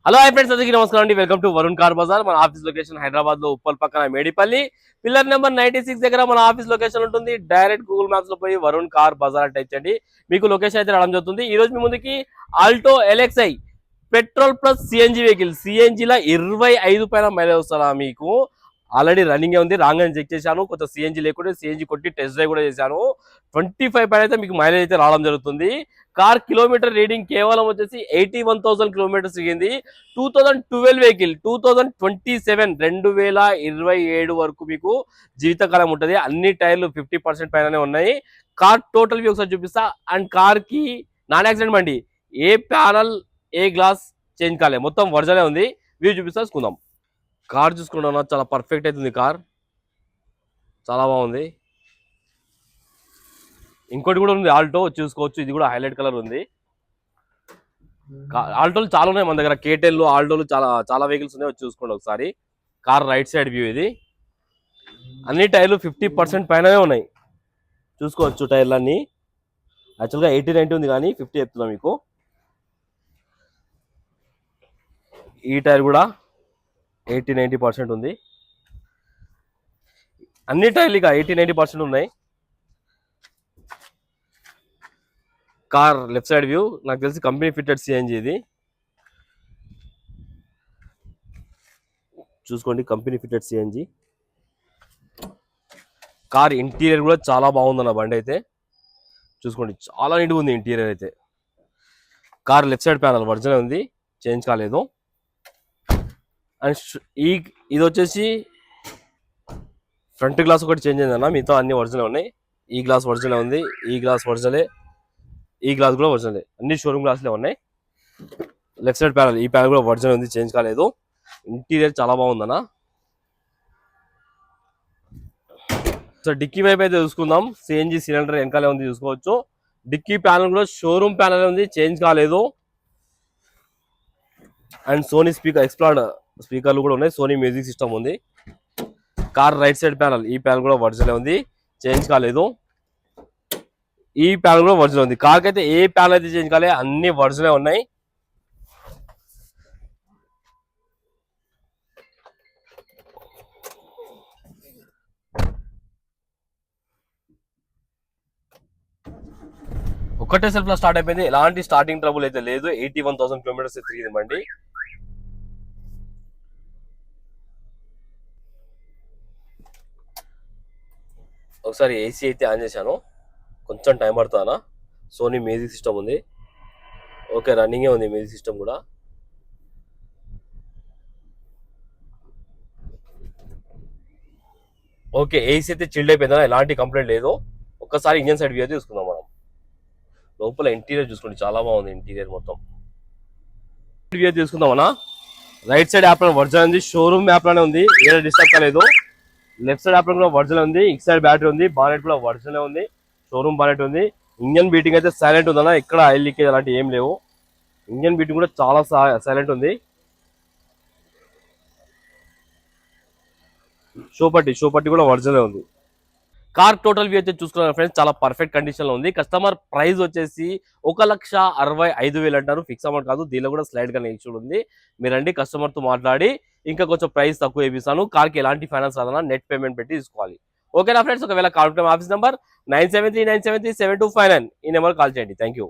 Hello hi friends, అందరికీ నమస్కారం అండి. Welcome to Varun Car Bazaar. మన ఆఫీస్ లొకేషన్ హైదరాబాద్ లో ఉప్పల్ పక్కన మేడిపల్లి పిల్లర్ నెంబర్ 96 దగ్గర మన ఆఫీస్ లొకేషన్ ఉంటుంది. డైరెక్ట్ గూగుల్ మ్యాప్స్ లో పోయి వరుణ్ కార్ బజార్ టైప్ చేయండి, మీకు లొకేషన్ అయితే రావడం జరుగుతుంది. ఈ రోజు మీ ముందుకి Alto LXI petrol plus CNG vehicle, CNG లా 25 పైన మైలేజ్ వస్తుందా మీకు. ఆల్రెడీ రన్నింగ్ ఉంది, రాంగ్ అని చెక్ చేశాను. కొంచెం సిఎన్జి లేకుంటే సిఎన్జి కొట్టి టెస్ట్ డ్రైవ్ కూడా చేశాను. 25 పైన అయితే మీకు మైలేజ్ అయితే రావడం జరుగుతుంది. కార్ కిలోమీటర్ రీడింగ్ కేవలం వచ్చేసి 81,000 కిలోమీటర్స్ తిరిగింది. 2012 వెహికల్, 2027 2027 వరకు మీకు జీవితకాలం ఉంటుంది. అన్ని టైర్లు 50% పైననే ఉన్నాయి. కార్ టోటల్ వ్యూ ఒకసారి చూపిస్తా. అండ్ కార్ కి నాన్ యాక్సిడెంట్ బండి, ఏ ప్యానల్ ఏ గ్లాస్ చేంజ్ కాలే, మొత్తం వర్జనే ఉంది. వ్యూ చూపిస్తా, చూసుకుందాం. కార్ చూసుకున్నా చాలా పర్ఫెక్ట్ అవుతుంది. కార్ చాలా బాగుంది. ఇంకోటి కూడా ఉంది, ఆల్టో చూసుకోవచ్చు. ఇది కూడా హైలైట్ కలర్ ఉంది. ఆల్టోలు చాలా ఉన్నాయి మన దగ్గర, కేటెన్లు ఆల్టోలు చాలా చాలా వెహికల్స్ ఉన్నాయి. చూసుకోండి ఒకసారి. కార్ రైట్ సైడ్ వ్యూ ఇది. అన్ని టైర్లు 50% పైననే ఉన్నాయి, చూసుకోవచ్చు. టైర్లు అన్ని యాక్చువల్గా 80-90 ఉంది, కానీ 50 చెప్తున్నా మీకు. ఈ టైర్ కూడా 80-90% ఉంది. అన్ని టైర్లు ఇక 80-90% ఉన్నాయి. కార్ లెఫ్ట్ సైడ్ వ్యూ, నాకు తెలిసి కంపెనీ ఫిట్టెడ్ సిఎన్జి ఇది. చూసుకోండి, company fitted CNG. Car interior కూడా చాలా బాగుందన్న బండి అయితే. చూసుకోండి, చాలా నీట్గా ఉంది ఇంటీరియర్ అయితే. Car left side panel original ఉంది, చేంజ్ కాలేదు. అండ్ ఇది వచ్చేసి ఫ్రంట్ గ్లాస్ ఒకటి చేంజ్ అయిందన్న, మిగతా అన్ని ఒరిజినల్ ఉన్నాయి. ఈ గ్లాస్ ఒరిజినల్ ఉంది, ఈ గ్లాస్ ఒరిజినలే, ఈ గ్లాస్ కూడా ఒరిజినలే, అన్ని షోరూమ్ గ్లాస్లే ఉన్నాయి. లెఫ్ట్ సైడ్ ప్యానల్, ఈ ప్యానల్ కూడా ఒరిజినల్ ఉంది, చేంజ్ కాలేదు. ఇంటీరియర్ చాలా బాగుందన్న. సో డిక్కీ వైపు అయితే చూసుకుందాం. సిఎన్జి సిలిండర్ వెనకాలే ఉంది, చూసుకోవచ్చు. డిక్కీ ప్యానల్ కూడా షోరూమ్ ప్యానల్ ఉంది, చేంజ్ కాలేదు. అండ్ సోనీ స్పీకర్, ఎక్స్ప్లాడ్ స్పీకర్లు కూడా ఉన్నాయి. సోనీ మ్యూజిక్ సిస్టమ్ ఉంది. కార్ రైట్ సైడ్ ప్యానల్, ఈ ప్యానల్ కూడా ఒరిజినల్ ఉంది, చేంజ్ కాలేదు. ఈ ప్యానల్ కూడా ఒరిజినల్ ఉంది. కార్కి అయితే ఏ ప్యానల్ అయితే చేంజ్ కాలేదు, అన్ని ఒరిజినల్ ఉన్నాయి. ఒక్కటే సెల్ఫ్ లో స్టార్ట్ అయిపోయింది, ఎలాంటి స్టార్టింగ్ ట్రబుల్ అయితే లేదు. 81,000 కిలోమీటర్స్ తిరిగింది బండి. ఒకసారి ఏసీ అయితే ఆన్ చేశాను, కొంచెం టైం పడుతుందా. సోనీ మ్యూజిక్ సిస్టమ్ ఉంది, ఓకే, రన్నింగే ఉంది మ్యూజిక్ సిస్టమ్ కూడా. ఓకే, ఏసీ అయితే చిల్డ్ అయిపోయిందా, ఎలాంటి కంప్లైంట్ లేదు. ఒక్కసారి ఇంజన్ సైడ్ వ్యూ అయితే చూసుకుందాం మనం. లోపల ఇంటీరియర్ చూసుకోండి, చాలా బాగుంది ఇంటీరియర్ మొత్తం. వ్యూ తీసుకుందామన్నా. రైట్ సైడ్ యాప్ ఒరిజినల్ ఉంది, షోరూమ్ యాప్ లోనే ఉంది, ఏదో డిస్టర్బ్ కాలేదు. లెఫ్ట్ సైడ్ యాప్ కూడా ఒరిజినల్ ఉంది, ఇక్ సైడ్ బ్యాటరీ ఉంది, బానెట్ కూడా ఒరిజినల్ ఉంది, షోరూమ్ బానెట్ ఉంది. ఇంజన్ బీటింగ్ అయితే సైలెంట్ ఉందన్న, ఎక్కడ ఆయిల్ లీకేజ్ అలాంటి ఏం లేవు. ఇంజన్ బీటింగ్ కూడా చాలా సైలెంట్ ఉంది. షో పట్టి కూడా ఒరిజినల్ ఉంది. కార్ టోటల్ వ్యూ అయితే చూసుకున్నారు ఫ్రెండ్స్, చాలా పర్ఫెక్ట్ కండిషన్ లో ఉంది. కస్టమర్ ప్రైస్ వచ్చేసి 1,65,000 అంటారు, ఫిక్స్ అమౌంట్ కాదు. దీనిలో కూడా స్లైడ్ గా నెగిటివ్ ఉంది. మీరండి కస్టమర్ తో మాట్లాడి ఇంకా కొంచెం ప్రైస్ తక్కువ వేపిస్తాను. కార్ కి ఎలాంటి ఫైనాన్స్ రాదన్నా, నెట్ పేమెంట్ పెట్టి తీసుకోవాలి. ఓకేనా ఫ్రెండ్స్, ఒకవేళ కాల్ ఆఫీస్ నెంబర్ 9739737259, ఈ నెంబర్ కాల్ చేయండి. Thank you.